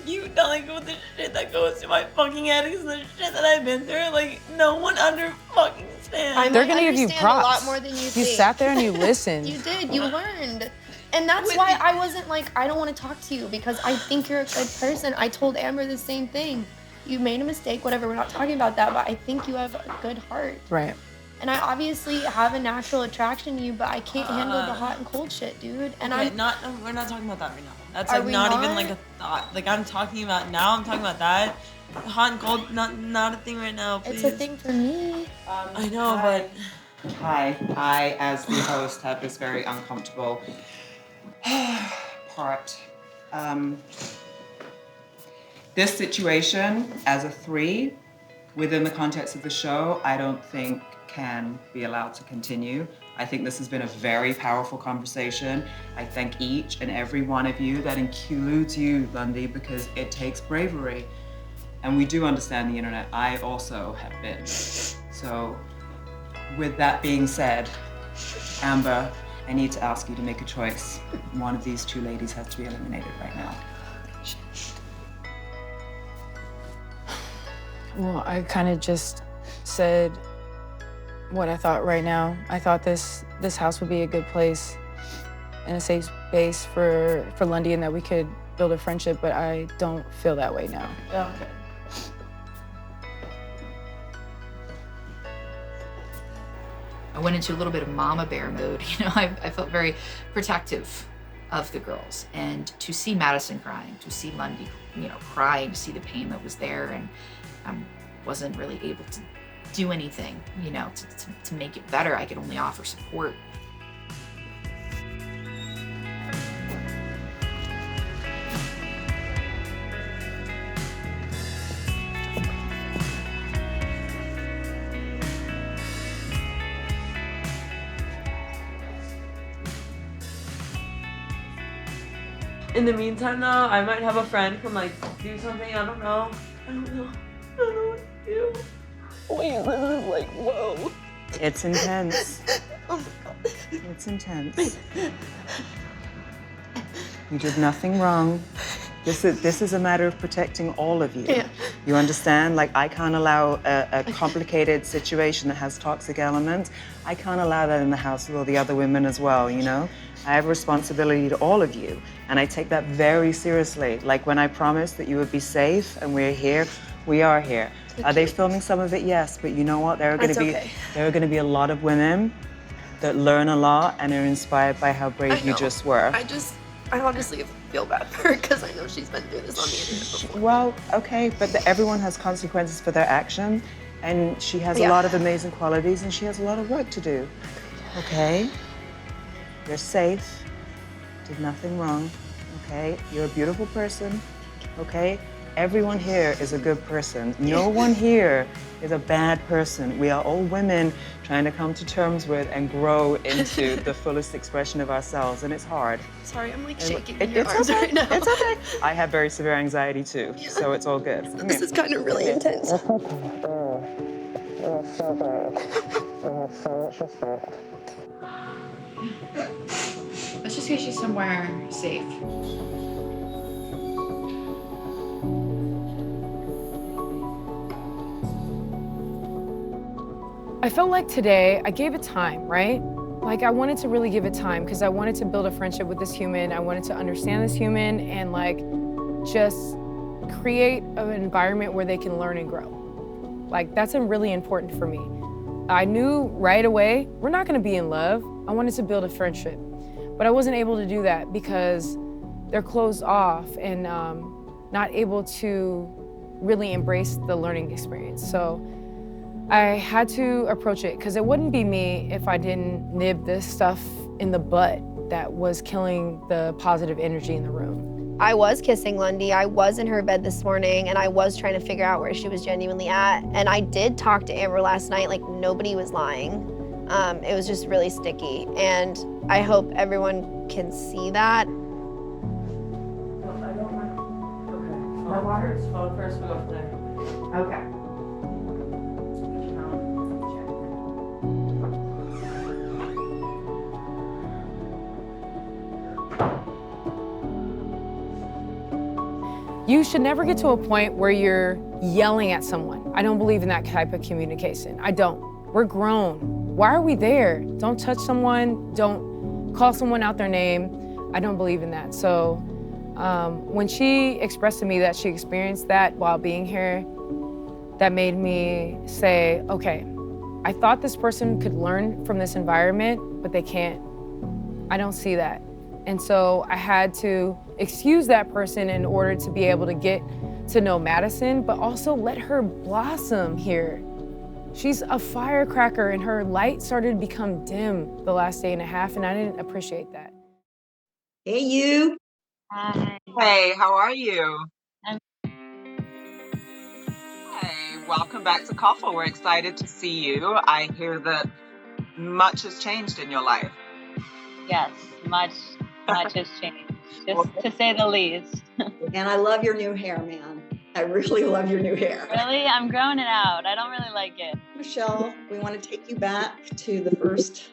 you don't like with the shit that goes through my fucking head is the shit that I've been through. Like no one under fucking stands. They're gonna give you props. A lot more than you think. sat there and you listened. You did. You learned. And that's why I wasn't like, I don't want to talk to you because I think you're a good person. I told Amber the same thing. You made a mistake, whatever. We're not talking about that, but I think you have a good heart. Right. And I obviously have a natural attraction to you, but I can't handle the hot and cold shit, dude. And okay, I'm no, we're not talking about that right now. That's Are like we not not? even like a thought. Like I'm talking about now. I'm talking about that. Hot and cold, not a thing right now. Please. It's a thing for me. I know, but Hi, I, as the host, have this very uncomfortable part. This situation, as a 3, within the context of the show, I don't think can be allowed to continue. I think this has been a very powerful conversation. I thank each and every one of you. That includes you, Lundy, because it takes bravery. And we do understand the internet. I also have been. So, with that being said, Amber, I need to ask you to make a choice. One of these 2 ladies has to be eliminated right now. Well, I kind of just said what I thought right now. I thought this house would be a good place and a safe space for Lundy, and that we could build a friendship, but I don't feel that way now. Okay. I went into a little bit of mama bear mode. You know, I felt very protective of the girls, and to see Madison crying, to see Lundy, you know, crying, to see the pain that was there, and I wasn't really able to do anything, you know, to make it better. I could only offer support. In the meantime, though, I might have a friend come like do something. I don't know. I don't know what to do. Wait, this is like, whoa. It's intense. It's intense. You did nothing wrong. This is a matter of protecting all of you. Yeah. You understand? Like, I can't allow a complicated situation that has toxic elements. I can't allow that in the house with all the other women as well, you know? I have a responsibility to all of you, and I take that very seriously. Like when I promised that you would be safe and we're here, we are here. Are they filming some of it? Yes, but you know what? There are going to be a lot of women that learn a lot and are inspired by how brave you just were. I honestly feel bad for her because I know she's been through this on the internet before. Well, okay, but everyone has consequences for their action, and she has a lot of amazing qualities, and she has a lot of work to do. Okay? You're safe, did nothing wrong, okay? You're a beautiful person, okay? Everyone here is a good person. No one here is a bad person. We are all women trying to come to terms with and grow into the fullest expression of ourselves, and it's hard. Sorry, I'm like And shaking in your arms okay. right now. It's okay. I have very severe anxiety too, so it's all good. Come This here. is kind of really intense. Let's just get you somewhere safe. I felt like today, I gave it time, right? Like I wanted to really give it time because I wanted to build a friendship with this human. I wanted to understand this human and like just create an environment where they can learn and grow. Like that's really important for me. I knew right away, we're not gonna be in love. I wanted to build a friendship, but I wasn't able to do that because they're closed off and not able to really embrace the learning experience. So I had to approach it because it wouldn't be me if I didn't nib this stuff in the bud that was killing the positive energy in the room. I was kissing Lundy. I was in her bed this morning, and I was trying to figure out where she was genuinely at. And I did talk to Amber last night, like nobody was lying. It was just really sticky. And I hope everyone can see that. Our water is phone first, we'll go from there. Okay. You should never get to a point where you're yelling at someone. I don't believe in that type of communication. I don't. We're grown. Why are we there? Don't touch someone. Don't call someone out their name. I don't believe in that. So when she expressed to me that she experienced that while being here, that made me say, okay, I thought this person could learn from this environment, but they can't. I don't see that. And so I had to excuse that person in order to be able to get to know Madison, but also let her blossom here. she's a firecracker, and her light started to become dim the last day and a half, and I didn't appreciate that. Hey, you. Hi. Hey, how are you? I'm- Hey, welcome back to COFL. We're excited to see you. I hear that much has changed in your life. Yes, much has changed, just to say the least. And I love your new hair, man. I really love your new hair. Really? I'm growing it out. I don't really like it. Michelle, we want to take you back to the first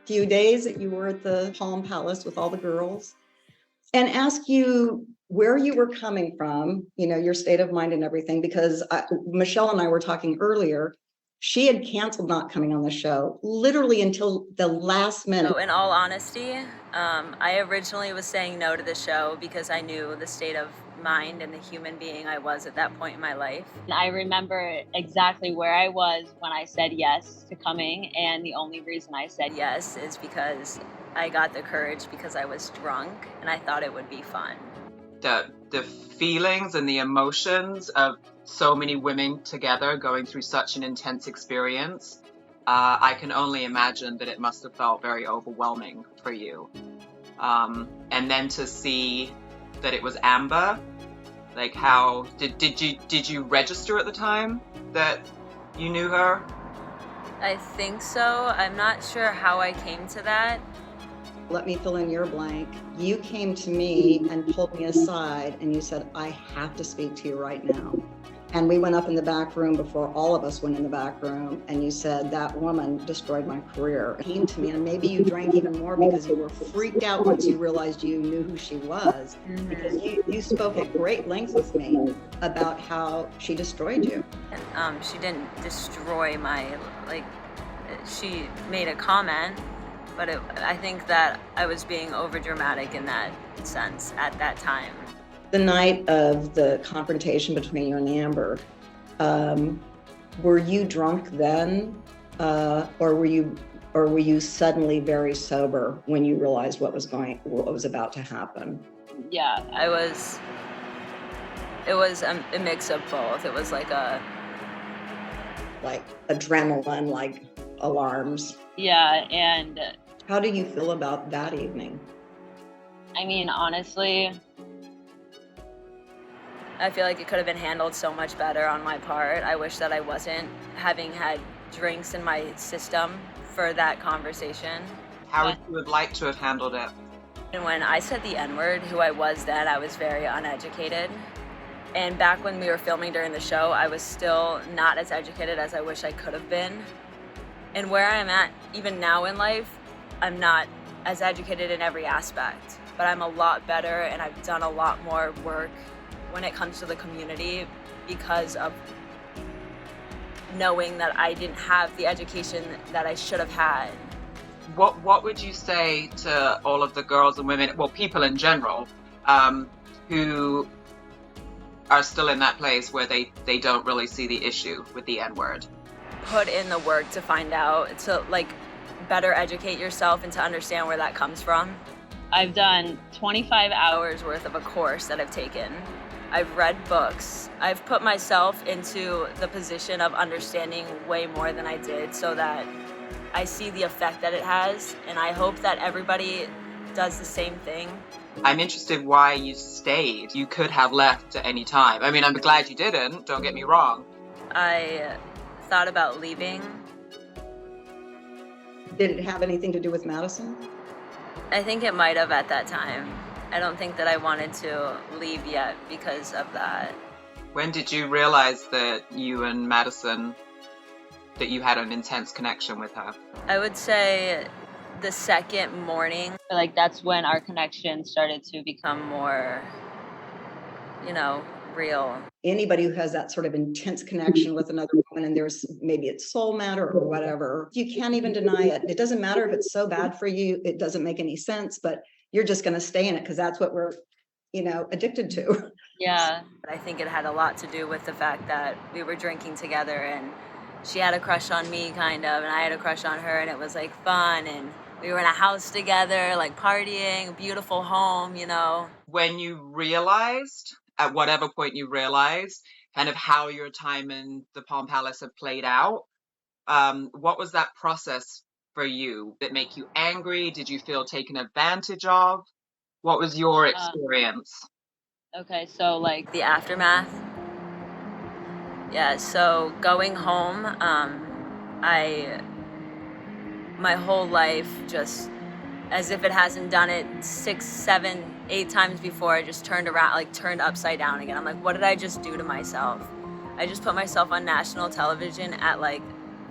few days that you were at the Palm Palace with all the girls and ask you where you were coming from, you know, your state of mind and everything, because Michelle and I were talking earlier. She had canceled not coming on the show literally until the last minute. So in all honesty, I originally was saying no to the show because I knew the state of mind and the human being I was at that point in my life. And I remember exactly where I was when I said yes to coming, and the only reason I said yes is because I got the courage because I was drunk and I thought it would be fun. The feelings and the emotions of so many women together going through such an intense experience, I can only imagine that it must have felt very overwhelming for you. And then to see that it was Amber, like how did you register at the time that you knew her? I think so. I'm not sure how I came to that. Let me fill in your blank. You came to me and pulled me aside and you said, I have to speak to you right now. And we went up in the back room before all of us went in the back room, and you said, that woman destroyed my career. It came to me, and maybe you drank even more because you were freaked out once you realized you knew who she was, because you spoke at great length with me about how she destroyed you. She didn't destroy my, she made a comment, but I think that I was being over dramatic in that sense at that time. The night of the confrontation between you and Amber, were you drunk then, or were you suddenly very sober when you realized what was about to happen? Yeah, it was a mix of both. It was like adrenaline, like alarms. Yeah, and how do you feel about that evening? I mean, honestly, I feel like it could have been handled so much better on my part. I wish that I wasn't having had drinks in my system for that conversation. How would you have liked to have handled it? And when I said the N-word, who I was then, I was very uneducated. And back when we were filming during the show, I was still not as educated as I wish I could have been. And where I'm at, even now in life, I'm not as educated in every aspect, but I'm a lot better and I've done a lot more work when it comes to the community because of knowing that I didn't have the education that I should have had. What would you say to all of the girls and women, well, people in general, who are still in that place where they don't really see the issue with the N-word? Put in the work to find out, to better educate yourself and to understand where that comes from. I've done 25 hours worth of a course that I've taken. I've read books. I've put myself into the position of understanding way more than I did so that I see the effect that it has, and I hope that everybody does the same thing. I'm interested why you stayed. You could have left at any time. I mean, I'm glad you didn't, don't get me wrong. I thought about leaving. Did it have anything to do with Madison? I think it might have at that time. I don't think that I wanted to leave yet because of that. When did you realize that you and Madison, that you had an intense connection with her? I would say the second morning. That's when our connection started to become more, real. Anybody who has that sort of intense connection with another woman, and there's maybe it's soul matter or whatever, you can't even deny it. It doesn't matter if it's so bad for you, it doesn't make any sense, but you're just going to stay in it because that's what we're, addicted to. Yeah, I think it had a lot to do with the fact that we were drinking together and she had a crush on me kind of, and I had a crush on her, and it was fun, and we were in a house together, partying, beautiful home, When you realized, at whatever point you realized, kind of how your time in the Palm Palace had played out. What was that process for you? Did it make you angry? Did you feel taken advantage of? What was your experience? Okay, so like the aftermath. Yeah, so going home, my whole life, just as if it hasn't done it 6, 7, 8 times before, I just turned around, like turned upside down again. I'm like, what did I just do to myself? I just put myself on national television at like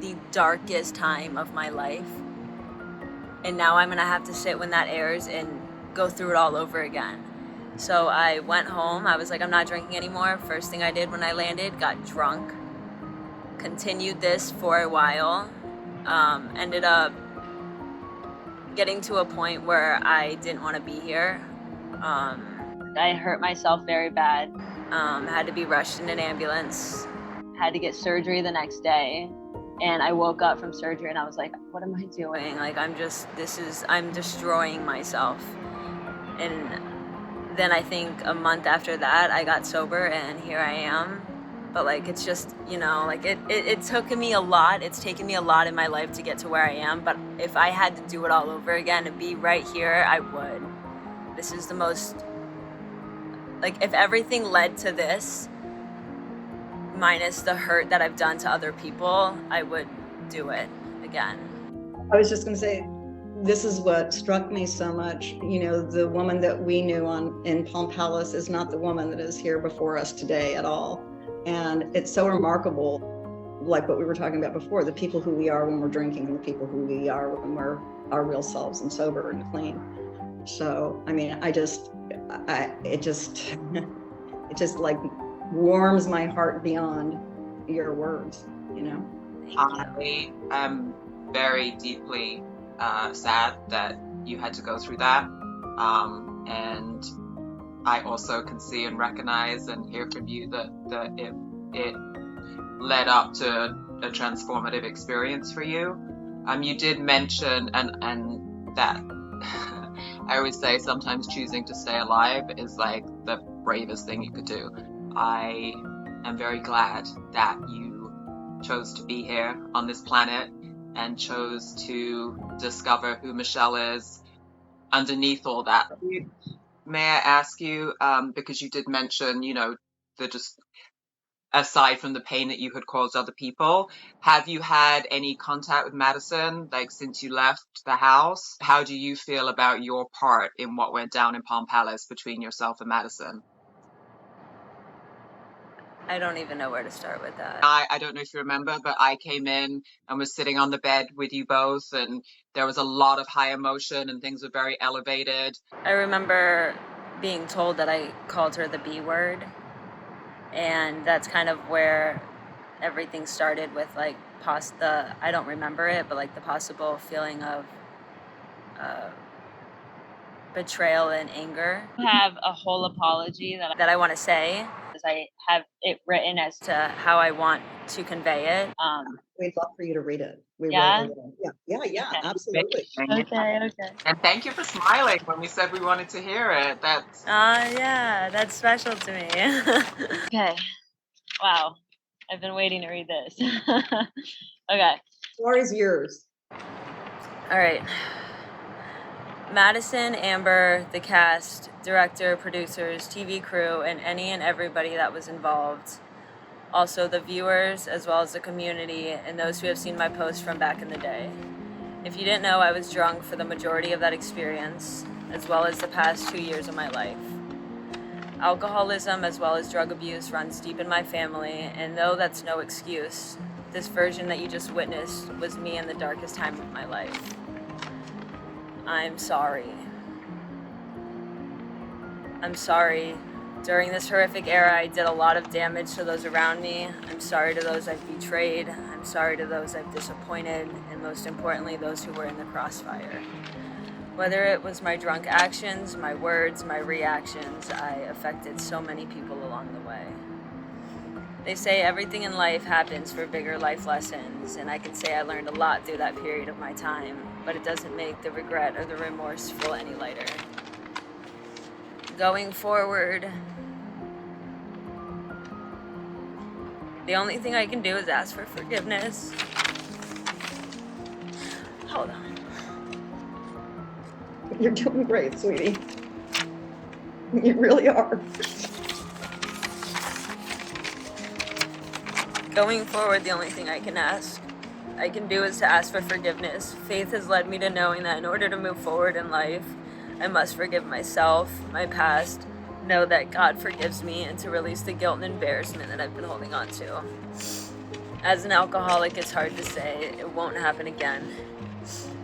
the darkest time of my life. And now I'm gonna have to sit when that airs and go through it all over again. So I went home, I was like, I'm not drinking anymore. First thing I did when I landed, got drunk. Continued this for a while. Ended up getting to a point where I didn't want to be here. I hurt myself very bad. Had to be rushed in an ambulance. Had to get surgery the next day. And I woke up from surgery and I was like, what am I doing? Like, I'm destroying myself. And then I think a month after that, I got sober and here I am. But like, it's just, you know, like it took me a lot. It's taken me a lot in my life to get to where I am. But if I had to do it all over again and be right here, I would. This is the most, like, if everything led to this, minus the hurt that I've done to other people, I would do it again. I was just going to say, this is what struck me so much. You know, the woman that we knew in Palm Palace is not the woman that is here before us today at all. And it's so remarkable, like what we were talking about before, the people who we are when we're drinking and the people who we are when we're our real selves and sober and clean. So, I mean, it just like warms my heart beyond your words, you know? I am very deeply sad that you had to go through that. And I also can see and recognize and hear from you that it led up to a transformative experience for you. You did mention, and that I always say sometimes choosing to stay alive is like the bravest thing you could do. I am very glad that you chose to be here on this planet and chose to discover who Michelle is underneath all that. May I ask you, because you did mention, you know, just aside from the pain that you had caused other people, have you had any contact with Madison, like, since you left the house? How do you feel about your part in what went down in Palm Palace between yourself and Madison? I don't even know where to start with that. I don't know if you remember, but I came in and was sitting on the bed with you both, and there was a lot of high emotion and things were very elevated. I remember being told that I called her the B word, and that's kind of where everything started with, like, I don't remember it, but like the possible feeling of betrayal and anger. I have a whole apology that I want to say, because I have it written as to how I want to convey it. We'd love for you to read it. Yeah? Yeah, Okay. absolutely. Okay. And thank you for smiling when we said we wanted to hear it. Yeah, that's special to me. Okay. Wow. I've been waiting to read this. Okay. Floor is yours. All right. Madison, Amber, the cast, director, producers, TV crew, and any and everybody that was involved. Also the viewers, as well as the community, and those who have seen my posts from back in the day. If you didn't know, I was drunk for the majority of that experience, as well as the past 2 years of my life. Alcoholism, as well as drug abuse, runs deep in my family, and though that's no excuse, this version that you just witnessed was me in the darkest time of my life. I'm sorry. I'm sorry. During this horrific era, I did a lot of damage to those around me. I'm sorry to those I've betrayed. I'm sorry to those I've disappointed, and most importantly, those who were in the crossfire. Whether it was my drunk actions, my words, my reactions, I affected so many people along the way. They say everything in life happens for bigger life lessons, and I can say I learned a lot through that period of my time, but it doesn't make the regret or the remorse feel any lighter. Going forward, The only thing I can do is ask for forgiveness. Hold on. You're doing great, sweetie. You really are. Going forward, the only thing I can do is to ask for forgiveness. Faith has led me to knowing that in order to move forward in life, I must forgive myself, my past, know that God forgives me, and to release the guilt and embarrassment that I've been holding on to. As an alcoholic, it's hard to say it won't happen again,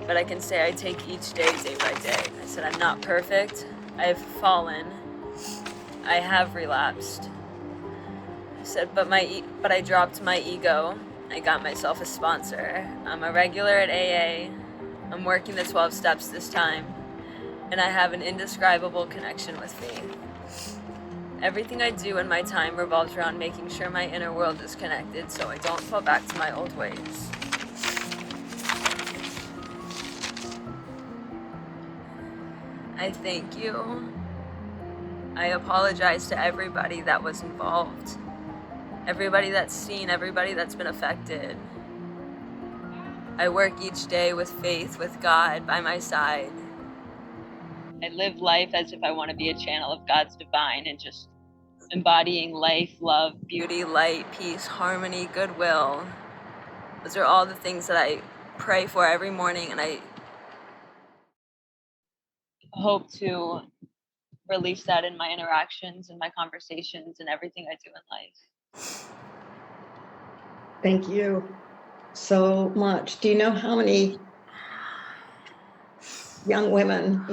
but I can say I take each day by day. I said I'm not perfect, I've fallen, I have relapsed. I said, but I dropped my ego. I got myself a sponsor. I'm a regular at AA. I'm working the 12 steps this time, and I have an indescribable connection with faith. Everything I do in my time revolves around making sure my inner world is connected so I don't fall back to my old ways. I thank you. I apologize to everybody that was involved. Everybody that's seen, everybody that's been affected. I work each day with faith, with God by my side. I live life as if I want to be a channel of God's divine and just embodying life, love, beauty, light, peace, harmony, goodwill. Those are all the things that I pray for every morning, and I hope to release that in my interactions and my conversations and everything I do in life. Thank you so much. Do you know how many young women,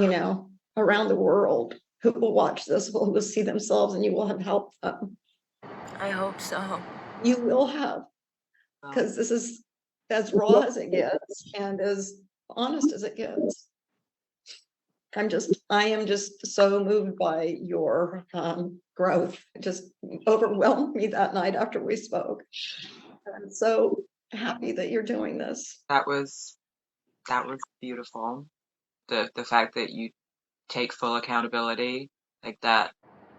around the world who will watch this will see themselves and you will have helped them? I hope so. You will have, because this is as raw as it gets and as honest as it gets. I am just so moved by your growth. It just overwhelmed me that night after we spoke. I'm so happy that you're doing this. That was beautiful. The fact that you take full accountability, like that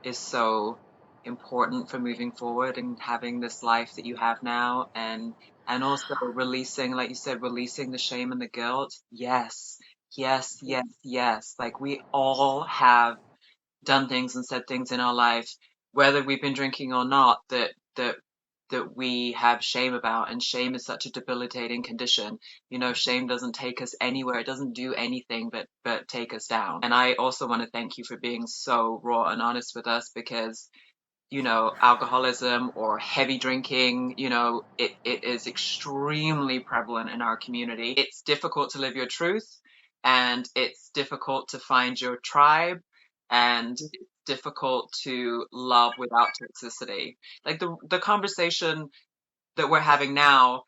is so important for moving forward and having this life that you have now, and also releasing, like you said, releasing the shame and the guilt. Yes. Like we all have done things and said things in our life, whether we've been drinking or not, that we have shame about, and shame is such a debilitating condition. Shame doesn't take us anywhere. It doesn't do anything but take us down. And I also want to thank you for being so raw and honest with us, because alcoholism or heavy drinking, it is extremely prevalent in our community. It's difficult to live your truth, and it's difficult to find your tribe, and it's difficult to love without toxicity. Like the conversation that we're having now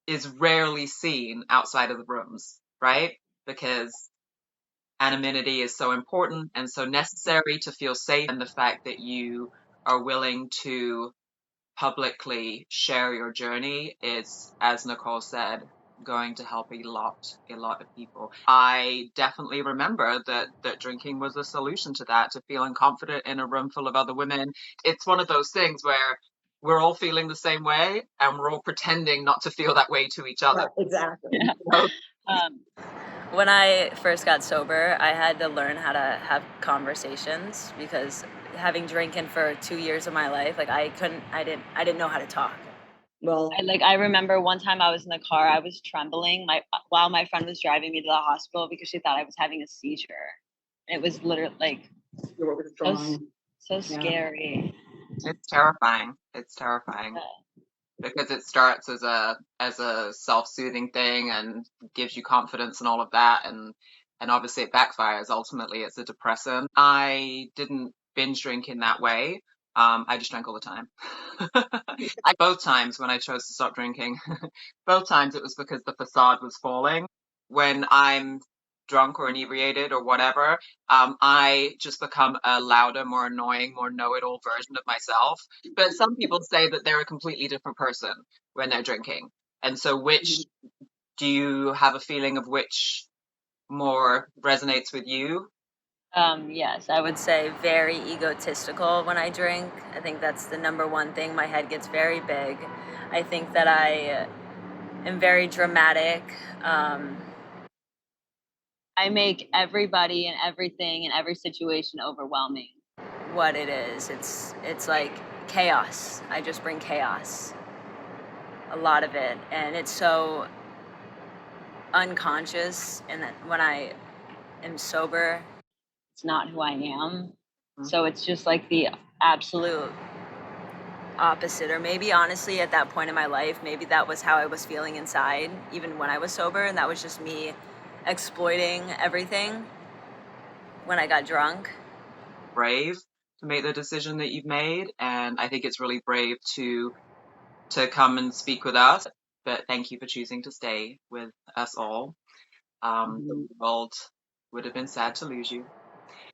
is rarely seen outside of the rooms, right? Because anonymity is so important and so necessary to feel safe, and the fact that you are willing to publicly share your journey is, as Nicole said, going to help a lot of people. I definitely remember that drinking was a solution to that, to feeling confident in a room full of other women. It's one of those things where we're all feeling the same way and we're all pretending not to feel that way to each other. Right, exactly. Yeah. When I first got sober, I had to learn how to have conversations, because having drinking for 2 years of my life, like I didn't know how to talk. Well, I remember one time I was in the car, I was trembling while my friend was driving me to the hospital because she thought I was having a seizure. And it was literally like you were withdrawing. So scary. It's terrifying. Because it starts as a self-soothing thing and gives you confidence and all of that, and obviously it backfires. Ultimately, it's a depressant. I didn't binge drink in that way. I just drank all the time. Both times when I chose to stop drinking, both times it was because the facade was falling. When I'm drunk or inebriated or whatever, I just become a louder, more annoying, more know-it-all version of myself. But some people say that they're a completely different person when they're drinking. And so do you have a feeling of which more resonates with you? Yes, I would say very egotistical when I drink. I think that's the number one thing. My head gets very big. I think that I am very dramatic. I make everybody and everything and every situation overwhelming. What it is, it's like chaos. I just bring chaos. A lot of it, and it's so unconscious. And that when I am sober, it's not who I am. So it's just like the absolute opposite, or maybe honestly at that point in my life, maybe that was how I was feeling inside, even when I was sober, and that was just me exploiting everything when I got drunk. Brave to make the decision that you've made, and I think it's really brave to come and speak with us. But thank you for choosing to stay with us all. The world would have been sad to lose you.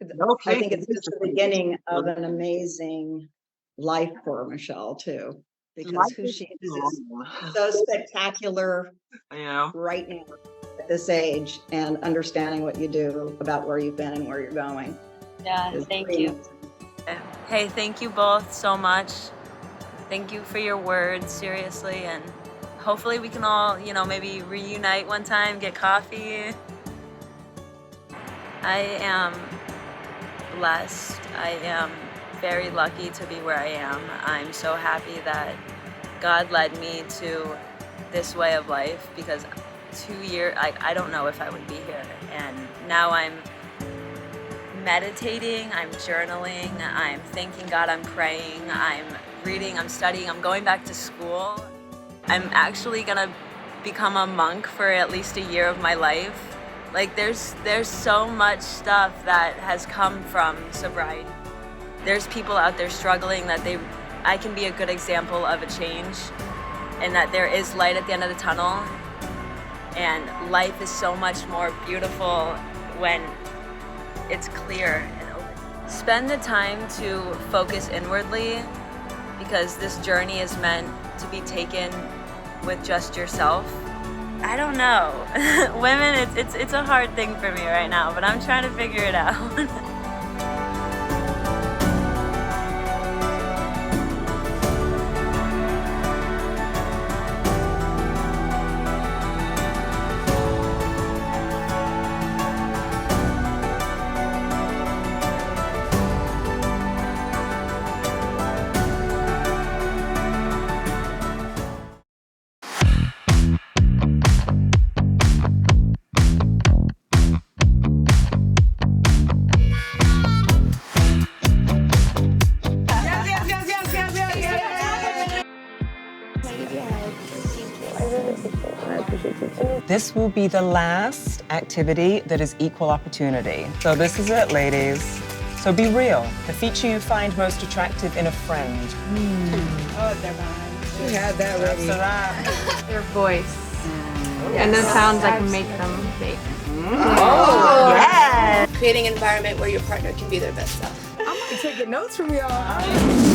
No, I think it's just the beginning of an amazing life for Michelle too, because who she is so spectacular right now at this age, and understanding what you do about where you've been and where you're going. Yeah, thank you. Hey, thank you both so much. Thank you for your words, seriously, and hopefully we can all, maybe reunite one time, get coffee. I am blessed. I am very lucky to be where I am. I'm so happy that God led me to this way of life, because 2 years, I don't know if I would be here. And now I'm meditating, I'm journaling, I'm thanking God, I'm praying, I'm reading, I'm studying, I'm going back to school. I'm actually gonna become a monk for at least a year of my life. Like there's so much stuff that has come from sobriety. There's people out there struggling that I can be a good example of a change, and that there is light at the end of the tunnel, and life is so much more beautiful when it's clear and open. Spend the time to focus inwardly, because this journey is meant to be taken with just yourself. I don't know. Women, it's a hard thing for me right now, but I'm trying to figure it out. This will be the last activity that is equal opportunity. So this is it, ladies. So be real. The feature you find most attractive in a friend. Oh, they're mine. We had that ready. Their voice. And the sounds I can make them make. Oh, yeah! Creating an environment where your partner can be their best self. I'm taking notes from y'all.